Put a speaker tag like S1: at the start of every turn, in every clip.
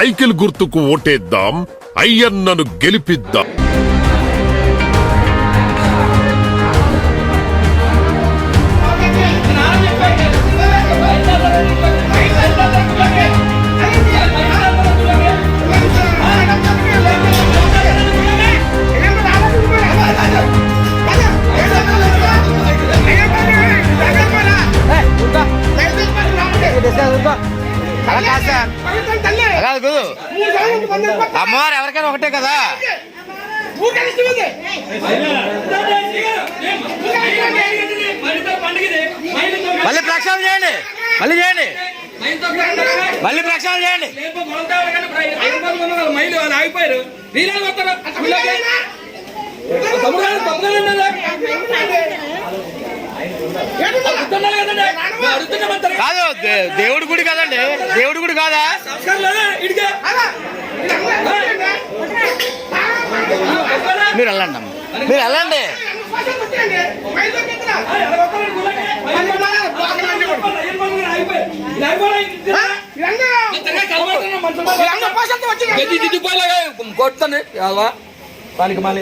S1: Cycle గుర్తుకు ఓటేద్దాం, అయ్యన్నను గెలిపిద్దాం.
S2: అమ్మవారు ఎవరికైనా ఒకటే కదా. మళ్ళీ ప్రక్షాళన చేయండి, మళ్ళీ చేయండి, మళ్ళీ ప్రక్షాళన చేయండి.
S3: ఆగిపోయారు
S2: కాదు, దేవుడి గుడి కదండి, దేవుడి గుడి కాదా? మీరు వెళ్ళండి అమ్మ, మీరు వెళ్ళండి.
S3: కొట్టండి దానికి మళ్ళీ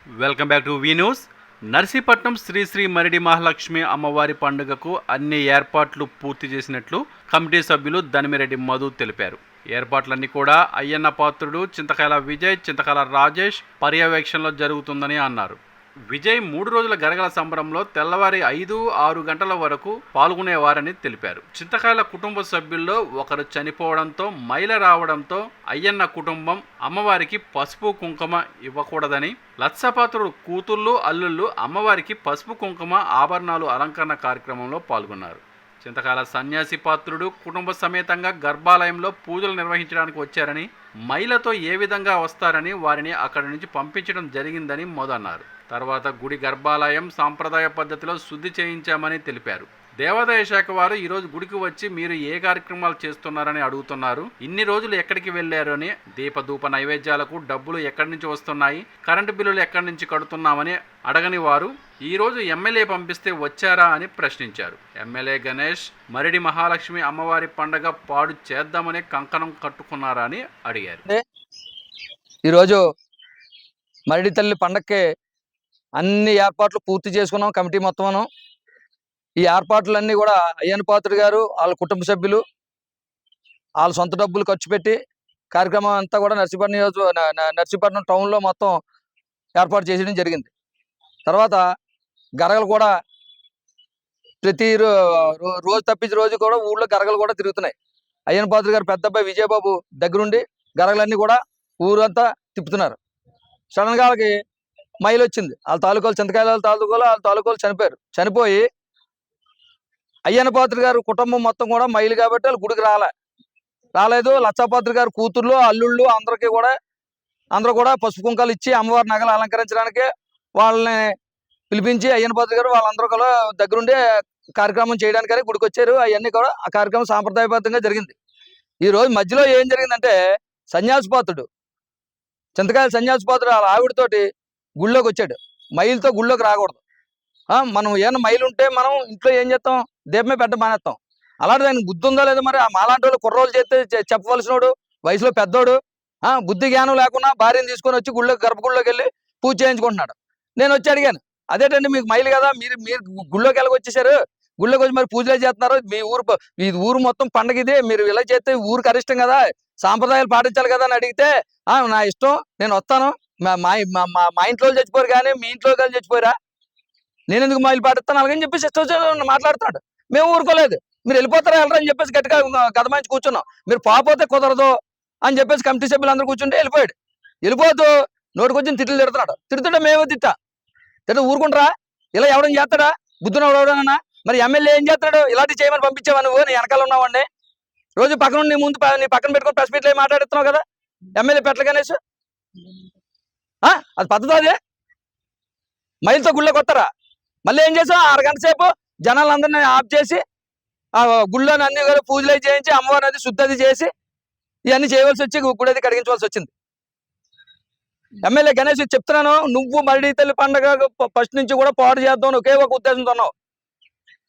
S4: welcome back to V news. Narsipatnam Shri Shri Maridi Mahalakshmi అమ్మవారి పండుగకు అన్ని ఏర్పాట్లు పూర్తి చేసినట్లు కమిటీ సభ్యులు దనిమిరెడ్డి మధు తెలిపారు. ఏర్పాట్లన్నీ కూడా అయ్యన్న పాత్రుడు, చింతకాయల విజయ్, చింతకాయల రాజేష్ పర్యవేక్షణలో జరుగుతుందని అన్నారు. విజయ్ 3 రోజుల గరగల సంబరంలో తెల్లవారి 5-6 గంటల వరకు పాల్గొనేవారని తెలిపారు. చింతకాయల కుటుంబ సభ్యుల్లో ఒకరు చనిపోవడంతో మైల రావడంతో అయ్యన్న కుటుంబం అమ్మవారికి పసుపు కుంకుమ ఇవ్వకూడదని, లత్సపాత్రుడు కూతుళ్ళు అల్లుళ్ళు అమ్మవారికి పసుపు కుంకుమ ఆభరణాలు అలంకరణ కార్యక్రమంలో పాల్గొన్నారు. చింతకాయల సన్యాసి పాత్రుడు కుటుంబ సమేతంగా గర్భాలయంలో పూజలు నిర్వహించడానికి వచ్చారని, మైలతో ఏ విధంగా వస్తారని వారిని అక్కడి నుంచి పంపించడం జరిగిందని మొదన్నారు. తర్వాత గుడి గర్భాలయం సాంప్రదాయ పద్ధతిలో శుద్ధి చేయించామని తెలిపారు. దేవాదాయ శాఖ వారు ఈరోజు గుడికి వచ్చి మీరు ఏ కార్యక్రమాలు చేస్తున్నారని అడుగుతున్నారు, ఇన్ని రోజులు ఎక్కడికి వెళ్లారు అని, దీపధూప నైవేద్యాలకు డబ్బులు ఎక్కడి నుంచి వస్తున్నాయి, కరెంటు బిల్లులు ఎక్కడి నుంచి కడుతున్నామని అడగని వారు ఈరోజు ఎమ్మెల్యే పంపిస్తే వచ్చారా అని ప్రశ్నించారు. ఎమ్మెల్యే గణేష్ మరిడి మహాలక్ష్మి అమ్మవారి పండగ పాడు చేద్దామని కంకణం కట్టుకున్నారా అని అడిగారు.
S5: ఈరోజు మరిడి తల్లి పండగకి అన్ని ఏర్పాట్లు పూర్తి చేసుకున్నాం కమిటీ మొత్తం. ఈ ఏర్పాట్లన్నీ కూడా అయ్యన్న పాత్రుడు గారు వాళ్ళ కుటుంబ సభ్యులు వాళ్ళ సొంత డబ్బులు ఖర్చు పెట్టి కార్యక్రమం అంతా కూడా నర్సీపట్నం టౌన్లో మొత్తం ఏర్పాటు చేయడం జరిగింది. తర్వాత గరగలు కూడా ప్రతి రోజు తప్పించి రోజు కూడా ఊళ్ళో గరగలు కూడా తిరుగుతున్నాయి. అయ్యన్న పాత్రుడు గారు పెద్ద అబ్బాయి విజయబాబు దగ్గరుండి గరగలన్నీ కూడా ఊరంతా తిప్పుతున్నారు. సడన్గా వాళ్ళకి మైలు వచ్చింది. వాళ్ళ తాలూకాలు చింతకాయల వాళ్ళ తాలూకాలు చనిపోయి అయ్యన్న పాత్రుడు గారు కుటుంబం మొత్తం కూడా మైలు కాబట్టి వాళ్ళు గుడికి రాలేదు. లచ్చాపాత్రుడు గారు కూతుర్లు అల్లుళ్ళు అందరూ కూడా పసుపు కుంకాలు ఇచ్చి అమ్మవారి నగలు అలంకరించడానికి వాళ్ళని పిలిపించి అయ్యన్న పాత్రుడు గారు వాళ్ళందరూ కూడా దగ్గరుండి కార్యక్రమం చేయడానికి గుడికి వచ్చారు. అవన్నీ కూడా ఆ కార్యక్రమం సాంప్రదాయబద్ధంగా జరిగింది. ఈ రోజు మధ్యలో ఏం జరిగిందంటే సన్యాసిపాత్రుడు చింతకాయల సన్యాసిపాత్రుడు వాళ్ళ ఆవిడతోటి గుళ్ళోకి వచ్చాడు. మైలుతో గుళ్ళోకి రాకూడదు. మనం ఏమైనా మైలు ఉంటే మనం ఇంట్లో ఏం చేస్తాం, దీపమే పెట్ట మానేస్తాం. అలాంటి దానికి బుద్ధి ఉందో లేదో మరి. మాలాంటి వాళ్ళు కుర్రోళ్ళు చేస్తే చెప్పవలసినోడు, వయసులో పెద్దోడు, బుద్ధి జ్ఞానం లేకుండా భార్యను తీసుకొని వచ్చి గర్భగుళ్ళోకి వెళ్ళి పూజ చేయించుకుంటున్నాడు. నేను వచ్చి అడిగాను, అదేంటండి మీకు మైలు కదా, మీరు గుళ్ళోకి వెళ్ళకొచ్చేసారు, గుళ్ళోకి వచ్చి మరి పూజలే చేస్తున్నారు, మీ ఊరు మొత్తం పండగ ఇది, మీరు ఇలా చేస్తే ఊరికి అరిష్టం కదా, సాంప్రదాయాలు పాటించాలి కదా అని అడిగితే నా ఇష్టం, నేను వస్తాను, మా ఇంట్లో చచ్చిపోయారు కానీ మీ ఇంట్లో కలిసి చచ్చిపోయారా, నేను ఎందుకు మైలు పాటిస్తాను అలాగని చెప్పేసి ఇష్టం మాట్లాడుతున్నాడు. మేము ఊరుకోలేదు. మీరు వెళ్ళిపోతారా వెళ్ళరా అని చెప్పేసి గట్టిగా గదమాయించి కూర్చున్నాం. మీరు పోతే కుదరదు అని చెప్పేసి కమిటీ సభ్యులు అందరూ కూర్చుంటే వెళ్ళిపోతూ నోటికొచ్చిన తిట్లు తిడుతుంటే మేము తిట్టా ఊరుకుంటారా, ఇలా ఎవడం చేస్తాడా, బుద్ధున ఎవడన్నా. మరి ఎమ్మెల్యే ఏం చేస్తాడు, ఇలాంటి చేయమని పంపించావా నువ్వు, నీ వెనకాల ఉన్నావండి, రోజు పక్కన నీ ముందు నీ పక్కన పెట్టుకుని ప్రెస్ మీట్లో మాట్లాడుతున్నావు కదా, ఎమ్మెల్యే పెట్టలేగనేసి అది పద్ధతి. అదే మైలుతో గుళ్ళో కొత్తరా. మళ్ళీ ఏం చేసావు, 6 గంటల సేపు జనాలందరినీ ఆఫ్ చేసి ఆ గుళ్ళోని అన్ని కూడా పూజలు అవి చేయించి అమ్మవారిని అది శుద్ధి అది చేసి ఇవన్నీ చేయవలసి వచ్చి గుడి అది కడిగించవలసి వచ్చింది. ఎమ్మెల్యే గణేష్ చెప్తున్నాను, నువ్వు మరిడి తల్లి పండగ ఫస్ట్ నుంచి కూడా పాడు చేద్దాం ఒకే ఒక ఉద్దేశంతో ఉన్నావు.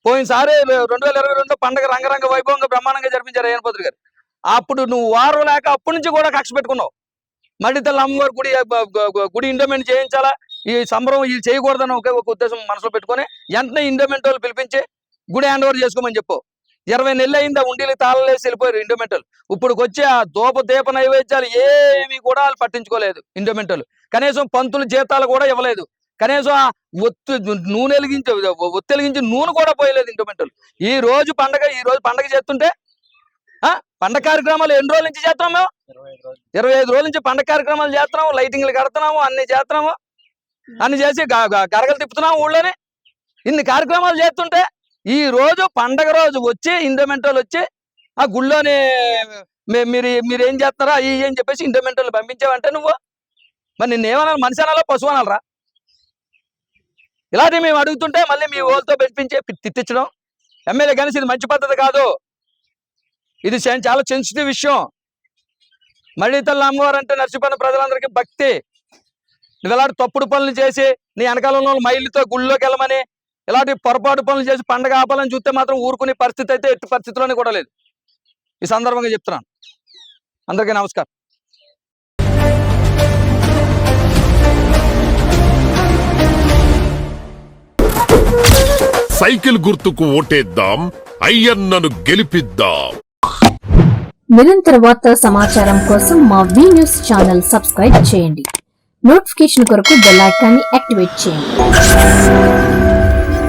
S5: పోయినసారి 2022 పండగ రంగరంగ వైభవంగా బ్రహ్మాండంగా జరిపించారు అయ్యనపాత్రుడు గారు. అప్పుడు నువ్వు వారం లేక అప్పటి నుంచి కూడా కక్ష పెట్టుకున్నావు. మరిడి తల్లి అమ్మవారి గుడి ఇండోమెంట్ చేయించాలా, ఈ సంబరం ఇది చేయకూడదని ఒకే ఒక ఉద్దేశం మనసులో పెట్టుకొని వెంటనే ఇండోమెంట్ వాళ్ళు పిలిపించి గుడి హ్యాండ్ ఓవర్ చేసుకోమని చెప్పు. 20 నెలలు అయింది, ఉండీలు తాళలేసి వెళ్ళిపోయారు ఇండోమెంటల్. ఇప్పుడుకి వచ్చి ఆ దీప నైవేద్యాలు ఏమి కూడా వాళ్ళు పట్టించుకోలేదు ఇండోమెంటల్. కనీసం పంతులు జీతాలు కూడా ఇవ్వలేదు. కనీసం ఆ ఒత్తెలిగించి నూనె కూడా పోయలేదు ఇండోమెంటల్. ఈ రోజు పండగ చేస్తుంటే పండగ కార్యక్రమాలు ఎన్ని రోజుల నుంచి చేస్తున్నాం మేము? 25 రోజుల నుంచి పండగ కార్యక్రమాలు చేస్తున్నాము, లైటింగ్లు కడుతున్నాము, అన్ని చేస్తున్నాము, అన్ని చేసి గరగలు తిప్పుతున్నాము ఊళ్ళోనే. ఇన్ని కార్యక్రమాలు చేస్తుంటే ఈ రోజు పండగ రోజు వచ్చి ఇండోమెంటోలు వచ్చి ఆ గుళ్ళోని మీరేం చేస్తున్నారా ఇవి అని చెప్పేసి ఇండోమెంటోలు పంపించావంటే నువ్వు మరి నిన్నేమన్నా మనిషి అనాలా పశువు అనాలరా? ఇలాంటివి మేము అడుగుతుంటే మళ్ళీ మీ ఓళ్ళతో పెట్టించి తిట్టించడం ఎమ్మెల్యే గణేష్ ఇది మంచి పద్ధతి కాదు. ఇది చాలా సెన్సిటివ్ విషయం. మరిడి తల్లి అమ్మవారు అంటే నర్సిపట్నం ప్రజలందరికీ భక్తి. నువ్వు ఇలాంటి తప్పుడు పనులు చేసి నీ వెనకాలంలో మైళ్ళతో గుళ్ళోకి వెళ్ళమని ఇలాంటి పొరపాటు పనులు చేసి పండగ ఆపాలని చూస్తే మాత్రం ఊరుకునే పరిస్థితి అయితే ఎట్టి పరిస్థితిలోనే కూడా లేదు. ఈ సందర్భంగా చెప్తున్నాను. అందరికీ నమస్కారం.
S1: సైకిల్ గుర్తుకు ఓటేద్దాం, అయ్యన్నను గెలిపిద్దాం.
S6: నిరంతర వార్తా సమాచారం కోసం మా వి న్యూస్ ఛానల్ సబ్స్క్రైబ్ చేయండి. నోటిఫికేషన్ కొరకు బెల్ ఐకాన్ని యాక్టివేట్ చేయండి.